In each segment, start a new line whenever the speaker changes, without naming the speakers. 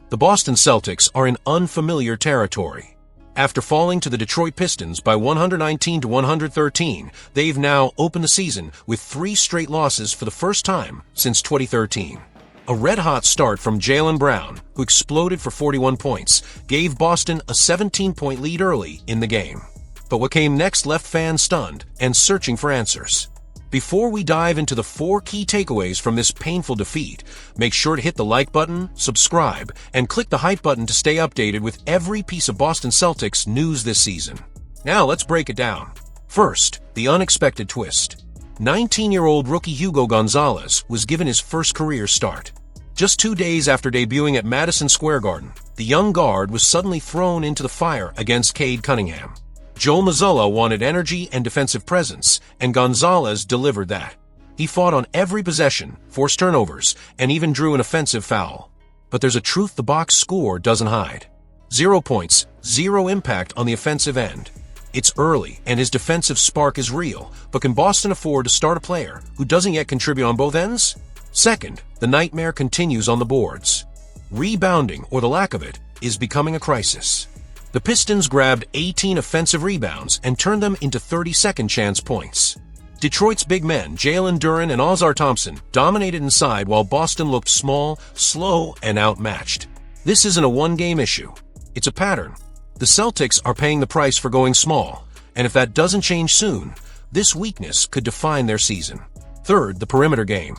The Boston Celtics are in unfamiliar territory. After falling to the Detroit Pistons by 119-113, they've now opened the season with 3 straight losses for the first time since 2013. A red-hot start from Jaylen Brown, who exploded for 41 points, gave Boston a 17-point lead early in the game. But what came next left fans stunned and searching for answers. Before we dive into the 4 key takeaways from this painful defeat, make sure to hit the like button, subscribe, and click the hype button to stay updated with every piece of Boston Celtics news this season. Now let's break it down. First, the unexpected twist. 19-year-old rookie Hugo Gonzalez was given his first career start. Just 2 days after debuting at Madison Square Garden, the young guard was suddenly thrown into the fire against Cade Cunningham. Joe Mazzulla wanted energy and defensive presence, and Gonzalez delivered that. He fought on every possession, forced turnovers, and even drew an offensive foul. But there's a truth the box score doesn't hide. 0 points, 0 impact on the offensive end. It's early, and his defensive spark is real, but can Boston afford to start a player who doesn't yet contribute on both ends? Second, the nightmare continues on the boards. Rebounding, or the lack of it, is becoming a crisis. The Pistons grabbed 18 offensive rebounds and turned them into 30-second chance points. Detroit's big men, Jalen Brown and Ausar Thompson, dominated inside while Boston looked small, slow, and outmatched. This isn't a one-game issue. It's a pattern. The Celtics are paying the price for going small, and if that doesn't change soon, this weakness could define their season. Third, the perimeter game.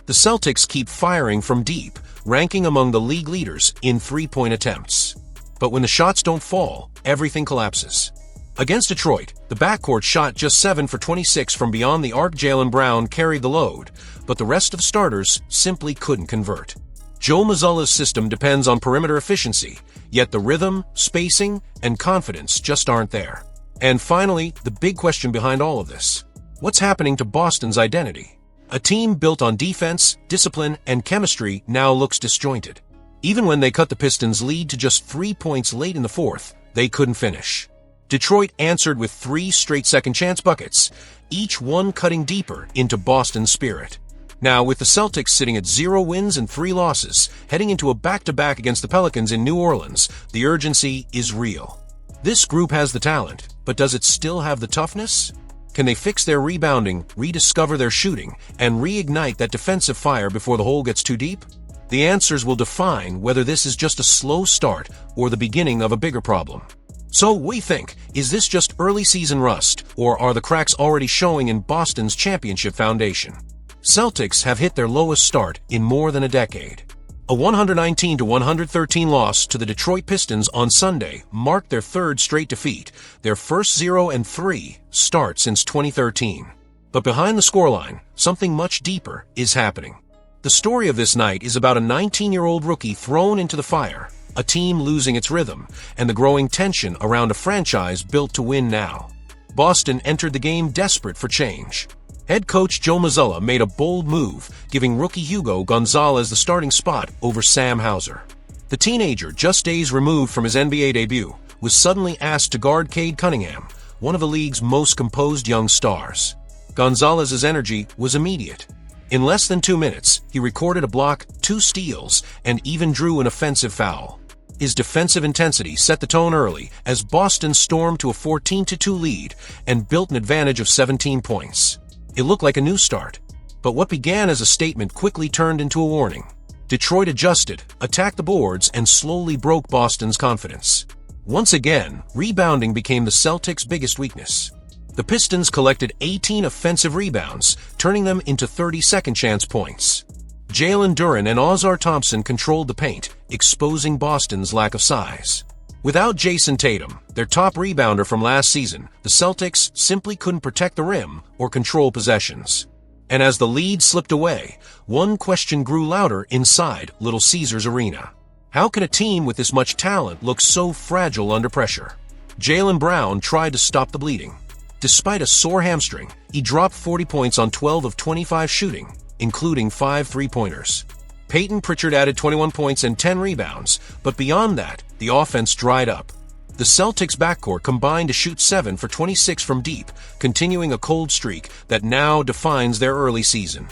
The Celtics keep firing from deep, ranking among the league leaders in three-point attempts. But when the shots don't fall, everything collapses. Against Detroit, the backcourt shot just 7 for 26 from beyond the arc. Jaylen Brown carried the load, but the rest of the starters simply couldn't convert. Joe Mazzulla's system depends on perimeter efficiency, yet the rhythm, spacing, and confidence just aren't there. And finally, the big question behind all of this. What's happening to Boston's identity? A team built on defense, discipline, and chemistry now looks disjointed. Even when they cut the Pistons' lead to just 3 points late in the fourth, they couldn't finish. Detroit answered with 3 straight second-chance buckets, each one cutting deeper into Boston's spirit. Now, with the Celtics sitting at 0 wins and 3 losses, heading into a back-to-back against the Pelicans in New Orleans, the urgency is real. This group has the talent, but does it still have the toughness? Can they fix their rebounding, rediscover their shooting, and reignite that defensive fire before the hole gets too deep? The answers will define whether this is just a slow start or the beginning of a bigger problem. So, what do you think? Is this just early season rust, or are the cracks already showing in Boston's championship foundation? Celtics have hit their lowest start in more than a decade. A 119-113 loss to the Detroit Pistons on Sunday marked their 3rd straight defeat, their first 0-3 start since 2013. But behind the scoreline, something much deeper is happening. The story of this night is about a 19-year-old rookie thrown into the fire, a team losing its rhythm, and the growing tension around a franchise built to win now. Boston entered the game desperate for change. Head coach Joe Mazzulla made a bold move, giving rookie Hugo Gonzalez the starting spot over Sam Hauser. The teenager, just days removed from his NBA debut, was suddenly asked to guard Cade Cunningham, one of the league's most composed young stars. Gonzalez's energy was immediate. In less than 2 minutes, he recorded a block, 2 steals, and even drew an offensive foul. His defensive intensity set the tone early as Boston stormed to a 14-2 lead and built an advantage of 17 points. It looked like a new start, but what began as a statement quickly turned into a warning. Detroit adjusted, attacked the boards, and slowly broke Boston's confidence. Once again, rebounding became the Celtics' biggest weakness. The Pistons collected 18 offensive rebounds, turning them into 30-second chance points. Jaylen Brown and Ausar Thompson controlled the paint, exposing Boston's lack of size. Without Jayson Tatum, their top rebounder from last season, the Celtics simply couldn't protect the rim or control possessions. And as the lead slipped away, one question grew louder inside Little Caesars Arena. How can a team with this much talent look so fragile under pressure? Jaylen Brown tried to stop the bleeding. Despite a sore hamstring, he dropped 40 points on 12 of 25 shooting, including 5 three-pointers. Peyton Pritchard added 21 points and 10 rebounds, but beyond that, the offense dried up. The Celtics' backcourt combined to shoot 7 for 26 from deep, continuing a cold streak that now defines their early season.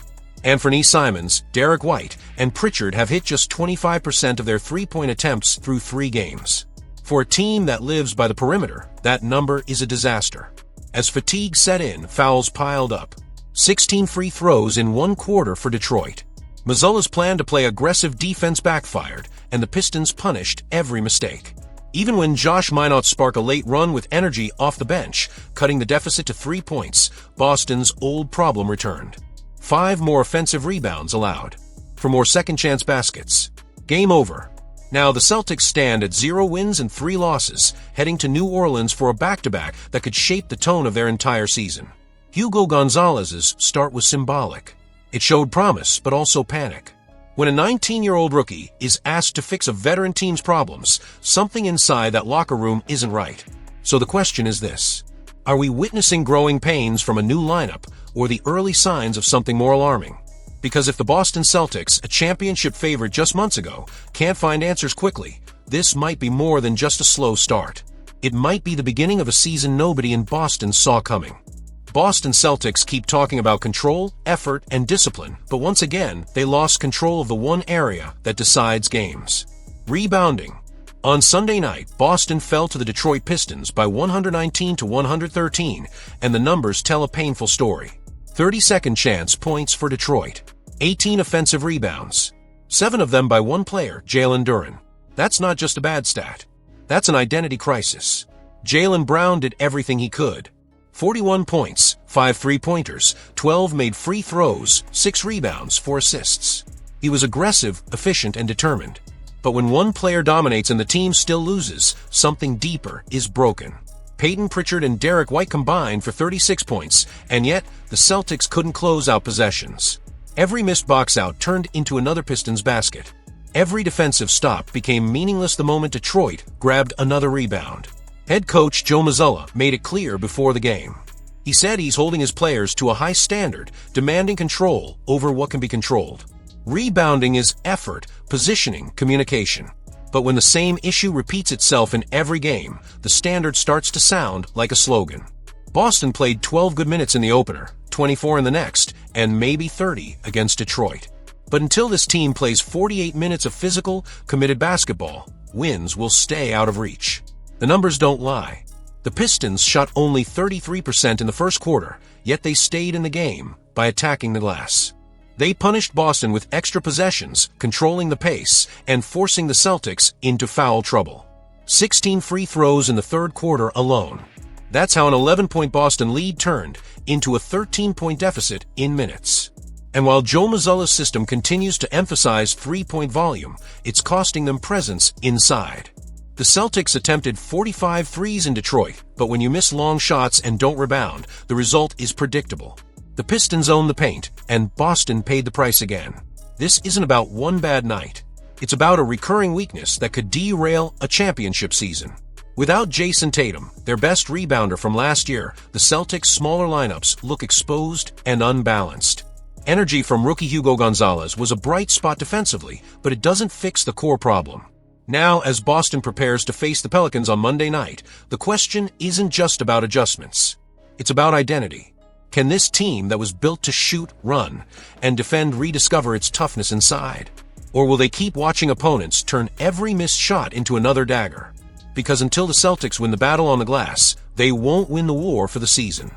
Anthony Simons, Derek White, and Pritchard have hit just 25% of their three-point attempts through 3 games. For a team that lives by the perimeter, that number is a disaster. As fatigue set in, fouls piled up. 16 free throws in 1 quarter for Detroit. Mazzulla's plan to play aggressive defense backfired, and the Pistons punished every mistake. Even when Josh Minott sparked a late run with energy off the bench, cutting the deficit to 3 points, Boston's old problem returned. 5 more offensive rebounds allowed. For more second-chance baskets. Game over. Now the Celtics stand at 0 wins and 3 losses, heading to New Orleans for a back-to-back that could shape the tone of their entire season. Hugo Gonzalez's start was symbolic. It showed promise, but also panic. When a 19-year-old rookie is asked to fix a veteran team's problems, something inside that locker room isn't right. So the question is this: are we witnessing growing pains from a new lineup, or the early signs of something more alarming? Because if the Boston Celtics, a championship favorite just months ago, can't find answers quickly, this might be more than just a slow start. It might be the beginning of a season nobody in Boston saw coming. Boston Celtics keep talking about control, effort, and discipline, but once again, they lost control of the one area that decides games: rebounding. On Sunday night, Boston fell to the Detroit Pistons by 119-113, and the numbers tell a painful story. 32nd chance points for Detroit. 18 offensive rebounds. 7 of them by one player, Jaylen Brown. That's not just a bad stat. That's an identity crisis. Jaylen Brown did everything he could. 41 points, 5 three-pointers, 12 made free throws, 6 rebounds, 4 assists. He was aggressive, efficient, and determined. But when one player dominates and the team still loses, something deeper is broken. Peyton Pritchard and Derek White combined for 36 points, and yet the Celtics couldn't close out possessions. Every missed box out turned into another Pistons basket. Every defensive stop became meaningless the moment Detroit grabbed another rebound. Head coach Joe Mazzulla made it clear before the game. He said he's holding his players to a high standard, demanding control over what can be controlled. Rebounding is effort, positioning, communication. But when the same issue repeats itself in every game, the standard starts to sound like a slogan. Boston played 12 good minutes in the opener, 24 in the next, and maybe 30 against Detroit. But until this team plays 48 minutes of physical, committed basketball, wins will stay out of reach. The numbers don't lie. The Pistons shot only 33% in the first quarter, yet they stayed in the game by attacking the glass. They punished Boston with extra possessions, controlling the pace, and forcing the Celtics into foul trouble. 16 free throws in the third quarter alone. That's how an 11-point Boston lead turned into a 13-point deficit in minutes. And while Joe Mazzulla's system continues to emphasize three-point volume, it's costing them presence inside. The Celtics attempted 45 threes in Detroit, but when you miss long shots and don't rebound, the result is predictable. The Pistons owned the paint, and Boston paid the price again. This isn't about one bad night. It's about a recurring weakness that could derail a championship season. Without Jayson Tatum, their best rebounder from last year, the Celtics' smaller lineups look exposed and unbalanced. Energy from rookie Hugo Gonzalez was a bright spot defensively, but it doesn't fix the core problem. Now, as Boston prepares to face the Pelicans on Monday night, the question isn't just about adjustments. It's about identity. Can this team that was built to shoot, run, and defend rediscover its toughness inside? Or will they keep watching opponents turn every missed shot into another dagger? Because until the Celtics win the battle on the glass, they won't win the war for the season.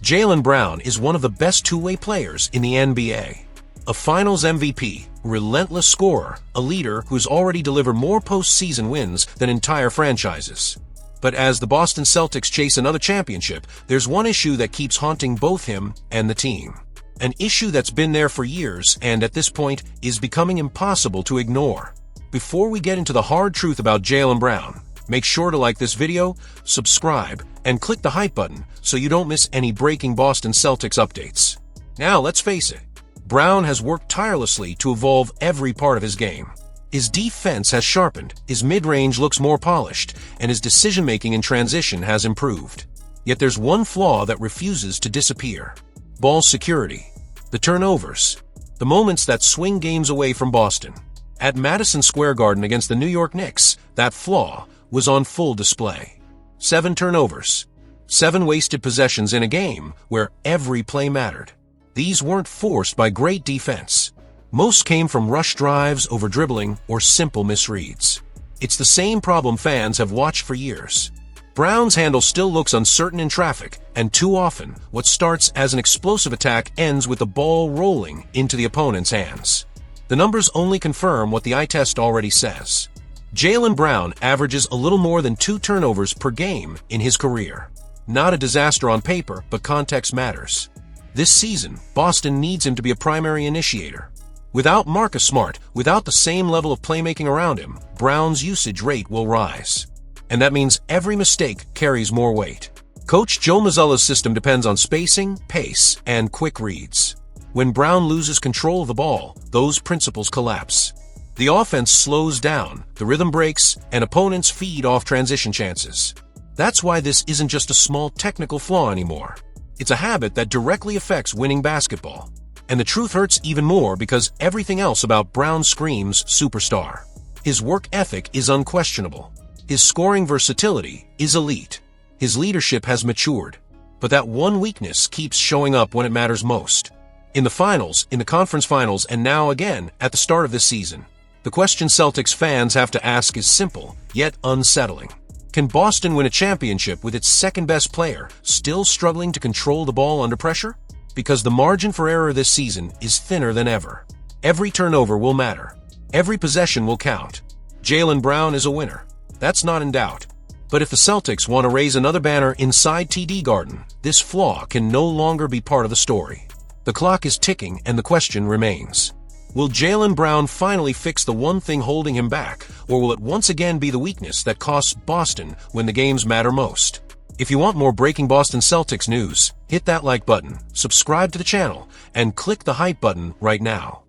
Jaylen Brown is one of the best two-way players in the NBA. A Finals MVP, relentless scorer, a leader who's already delivered more postseason wins than entire franchises. But as the Boston Celtics chase another championship, there's one issue that keeps haunting both him and the team. An issue that's been there for years and at this point is becoming impossible to ignore. Before we get into the hard truth about Jaylen Brown, make sure to like this video, subscribe, and click the hype button so you don't miss any breaking Boston Celtics updates. Now, let's face it, Brown has worked tirelessly to evolve every part of his game. His defense has sharpened, his mid-range looks more polished, and his decision-making in transition has improved. Yet there's one flaw that refuses to disappear. Ball security. The turnovers. The moments that swing games away from Boston. At Madison Square Garden against the New York Knicks, that flaw was on full display. 7 turnovers. 7 wasted possessions in a game where every play mattered. These weren't forced by great defense. Most came from rush drives, over dribbling, or simple misreads. It's the same problem fans have watched for years. Brown's handle still looks uncertain in traffic, and too often, what starts as an explosive attack ends with the ball rolling into the opponent's hands. The numbers only confirm what the eye test already says. Jaylen Brown averages a little more than 2 turnovers per game in his career. Not a disaster on paper, but context matters. This season, Boston needs him to be a primary initiator. Without Marcus Smart, without the same level of playmaking around him, Brown's usage rate will rise. And that means every mistake carries more weight. Coach Joe Mazzulla's system depends on spacing, pace, and quick reads. When Brown loses control of the ball, those principles collapse. The offense slows down, the rhythm breaks, and opponents feed off transition chances. That's why this isn't just a small technical flaw anymore. It's a habit that directly affects winning basketball. And the truth hurts even more because everything else about Brown screams superstar. His work ethic is unquestionable. His scoring versatility is elite. His leadership has matured. But that one weakness keeps showing up when it matters most. In the finals, in the conference finals, and now again at the start of this season, the question Celtics fans have to ask is simple, yet unsettling. Can Boston win a championship with its second-best player still struggling to control the ball under pressure? Because the margin for error this season is thinner than ever. Every turnover will matter. Every possession will count. Jaylen Brown is a winner. That's not in doubt. But if the Celtics want to raise another banner inside TD Garden, this flaw can no longer be part of the story. The clock is ticking and the question remains. Will Jaylen Brown finally fix the one thing holding him back, or will it once again be the weakness that costs Boston when the games matter most? If you want more breaking Boston Celtics news, hit that like button, subscribe to the channel, and click the hype button right now.